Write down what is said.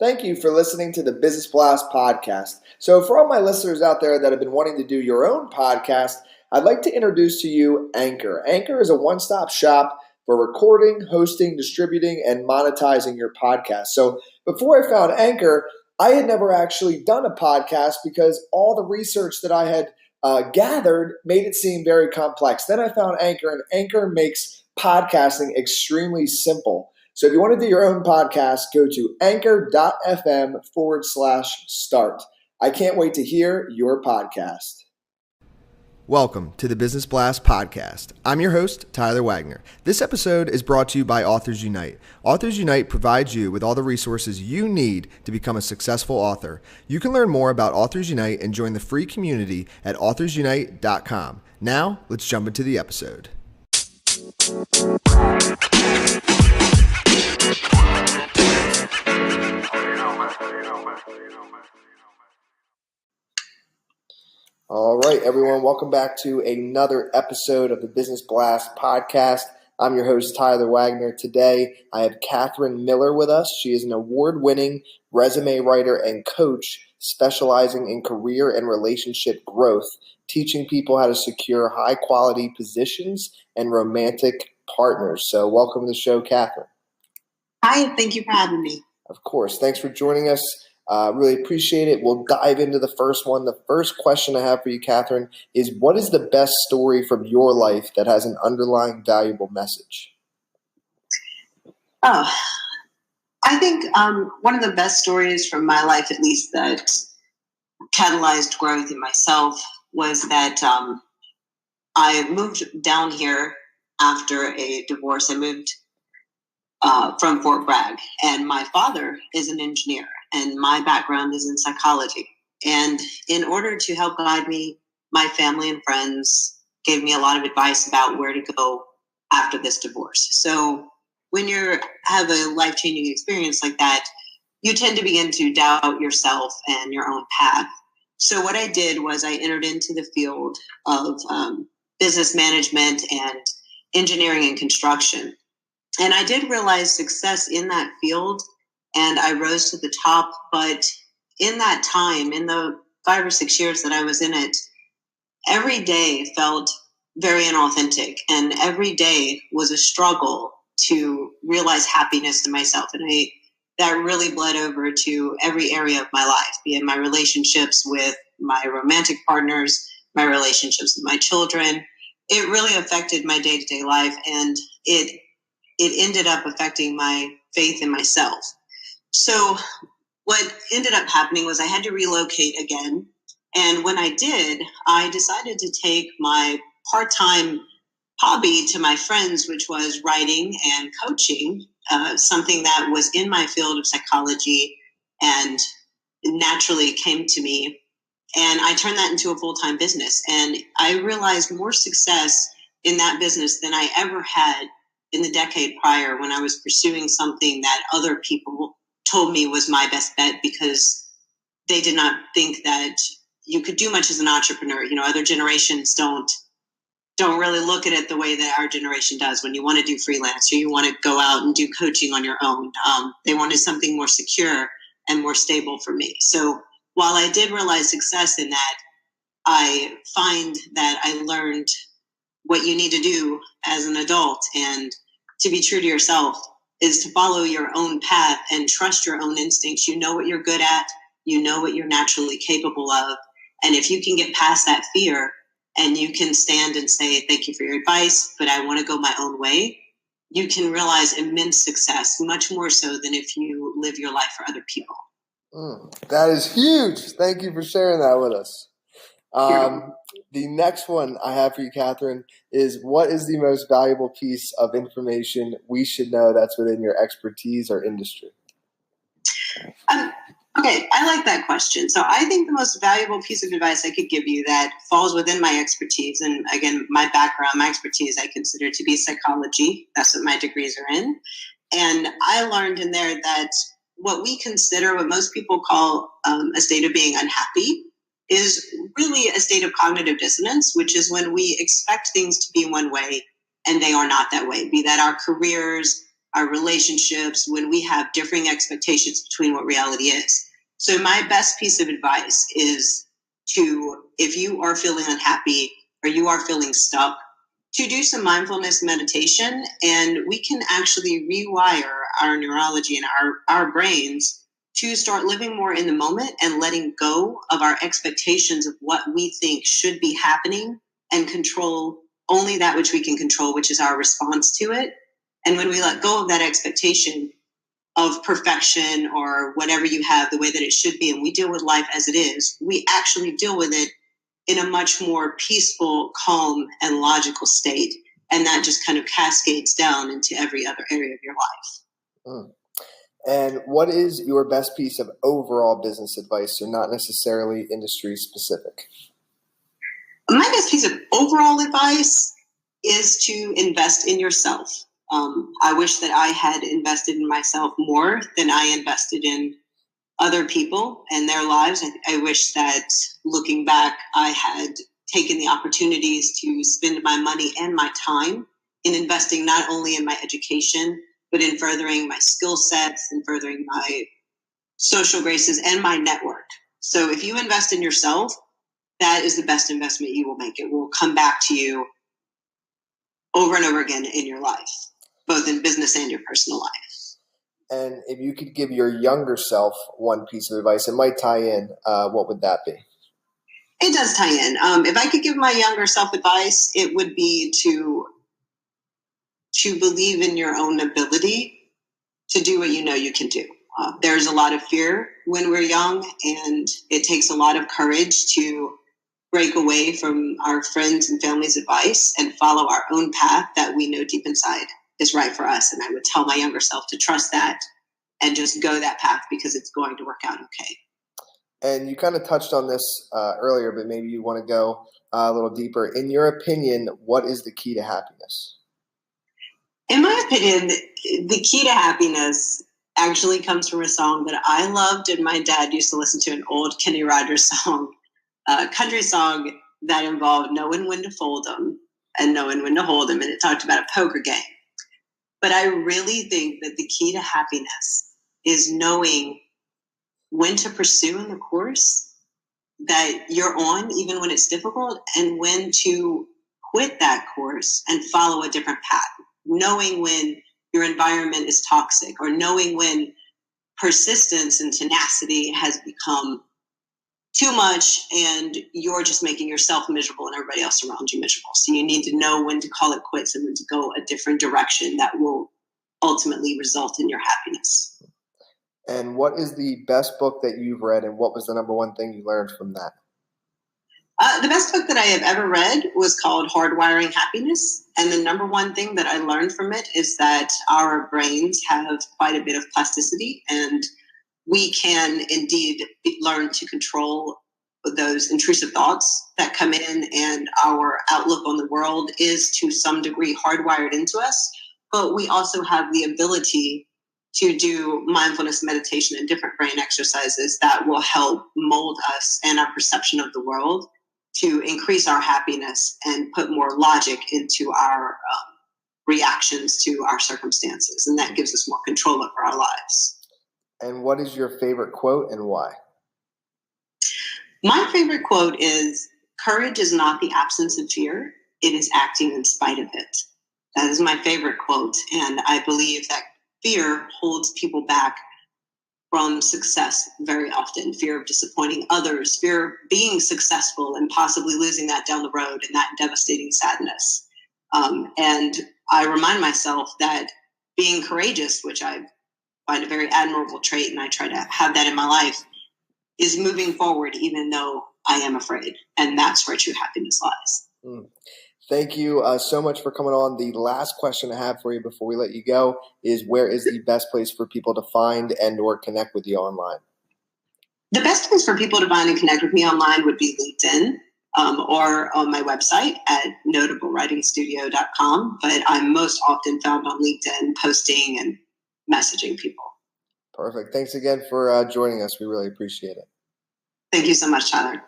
Thank you for listening to the Business Blast podcast. So for all my listeners out there that have been wanting to do your own podcast, I'd like to introduce to you Anchor. Anchor is a one-stop shop for recording, hosting, distributing, and monetizing your podcast. So before I found Anchor, I had never actually done a podcast because all the research that I had gathered made it seem very complex. Then I found Anchor, and Anchor makes podcasting extremely simple. So if you want to do your own podcast, go to anchor.fm/start. I can't wait to hear your podcast. Welcome to the Business Blast podcast. I'm your host, Tyler Wagner. This episode is brought to you by Authors Unite. Authors Unite provides you with all the resources you need to become a successful author. You can learn more about Authors Unite and join the free community at authorsunite.com. Now, let's jump into the episode. All right, everyone, welcome back to another episode of the Business Blast podcast. I'm your host, Tyler Wagner. Today, I have Katherine Miller with us. She is an award-winning resume writer and coach specializing in career and relationship growth, teaching people how to secure high-quality positions and romantic partners. So welcome to the show, Katherine. Hi, thank you for having me. Of course. Thanks for joining us. Really appreciate it. We'll dive into the first one. The first question I have for you, Katherine, is what is the best story from your life that has an underlying valuable message? Oh, I think one of the best stories from my life, at least, that catalyzed growth in myself was that I moved down here after a divorce. I moved from Fort Bragg, and my father is an engineer, and my background is in psychology. And in order to help guide me, my family and friends gave me a lot of advice about where to go after this divorce. So when you have a life-changing experience like that, you tend to begin to doubt yourself and your own path. So what I did was I entered into the field of business management and engineering and construction. And I did realize success in that field, and I rose to the top. But in that time, in the 5 or 6 years that I was in it, every day felt very inauthentic, and every day was a struggle to realize happiness in myself. And that really bled over to every area of my life, be it my relationships with my romantic partners, my relationships with my children. It really affected my day-to-day life, and it ended up affecting my faith in myself. So what ended up happening was I had to relocate again. And when I did, I decided to take my part-time hobby to my friends, which was writing and coaching, something that was in my field of psychology and naturally came to me. And I turned that into a full-time business. And I realized more success in that business than I ever had in the decade prior, when I was pursuing something that other people told me was my best bet because they did not think that you could do much as an entrepreneur. You know, other generations don't really look at it the way that our generation does. When you want to do freelance or you want to go out and do coaching on your own, they wanted something more secure and more stable for me. So while I did realize success in that, I find that I learned what you need to do as an adult and to be true to yourself is to follow your own path and trust your own instincts. You know what you're good at. You know what you're naturally capable of. And if you can get past that fear and you can stand and say, thank you for your advice, but I want to go my own way, you can realize immense success, much more so than if you live your life for other people. That is huge. Thank you for sharing that with us. The next one I have for you, Katherine, is what is the most valuable piece of information we should know that's within your expertise or industry? Okay, I like that question. So I think the most valuable piece of advice I could give you that falls within my expertise, and again, my background, my expertise, I consider to be psychology. That's what my degrees are in. And I learned in there that what we consider, what most people call a state of being unhappy, is really a state of cognitive dissonance, which is when we expect things to be one way and they are not that way. Be that our careers, our relationships, when we have differing expectations between what reality is. So my best piece of advice is to, if you are feeling unhappy or you are feeling stuck, to do some mindfulness meditation, and we can actually rewire our neurology and our brains to start living more in the moment and letting go of our expectations of what we think should be happening, and control only that which we can control, which is our response to it. And when we let go of that expectation of perfection or whatever you have, the way that it should be, and we deal with life as it is, we actually deal with it in a much more peaceful, calm, and logical state. And that just kind of cascades down into every other area of your life. Mm. And what is your best piece of overall business advice, so not necessarily industry specific? My best piece of overall advice is to invest in yourself. I wish that I had invested in myself more than I invested in other people and their lives. I wish that, looking back, I had taken the opportunities to spend my money and my time in investing not only in my education, but in furthering my skill sets and furthering my social graces and my network. So if you invest in yourself, that is the best investment you will make. It will come back to you over and over again in your life, both in business and your personal life. And if you could give your younger self one piece of advice, it might tie in, what would that be? It does tie in. If I could give my younger self advice, it would be to believe in your own ability to do what you know you can do. There's a lot of fear when we're young, and it takes a lot of courage to break away from our friends and family's advice and follow our own path that we know deep inside is right for us. And I would tell my younger self to trust that and just go that path, because it's going to work out okay. And you kind of touched on this earlier, but maybe you want to go a little deeper. In your opinion, what is the key to happiness? In my opinion, the key to happiness actually comes from a song that I loved, and my dad used to listen to, an old Kenny Rogers song, a country song that involved knowing when to fold them and knowing when to hold them, and it talked about a poker game. But I really think that the key to happiness is knowing when to pursue in the course that you're on, even when it's difficult, and when to quit that course and follow a different path. Knowing when your environment is toxic, or knowing when persistence and tenacity has become too much and you're just making yourself miserable and everybody else around you miserable. So you need to know when to call it quits and when to go a different direction that will ultimately result in your happiness. And what is the best book that you've read, and what was the number one thing you learned from that? The best book that I have ever read was called Hardwiring Happiness. And the number one thing that I learned from it is that our brains have quite a bit of plasticity, and we can indeed learn to control those intrusive thoughts that come in, and our outlook on the world is to some degree hardwired into us. But we also have the ability to do mindfulness meditation and different brain exercises that will help mold us and our perception of the world to increase our happiness and put more logic into our reactions to our circumstances. And that gives us more control over our lives. And what is your favorite quote and why? My favorite quote is, "Courage is not the absence of fear, it is acting in spite of it." That is my favorite quote. And I believe that fear holds people back from success very often. Fear of disappointing others, fear of being successful and possibly losing that down the road, and that devastating sadness. And I remind myself that being courageous, which I find a very admirable trait, and I try to have that in my life, is moving forward even though I am afraid. And that's where true happiness lies. Thank you so much for coming on. The last question I have for you before we let you go is, where is the best place for people to find and or connect with you online? The best place for people to find and connect with me online would be LinkedIn, or on my website at notablewritingstudio.com. But I'm most often found on LinkedIn, posting and messaging people. Perfect. Thanks again for joining us. We really appreciate it. Thank you so much, Tyler.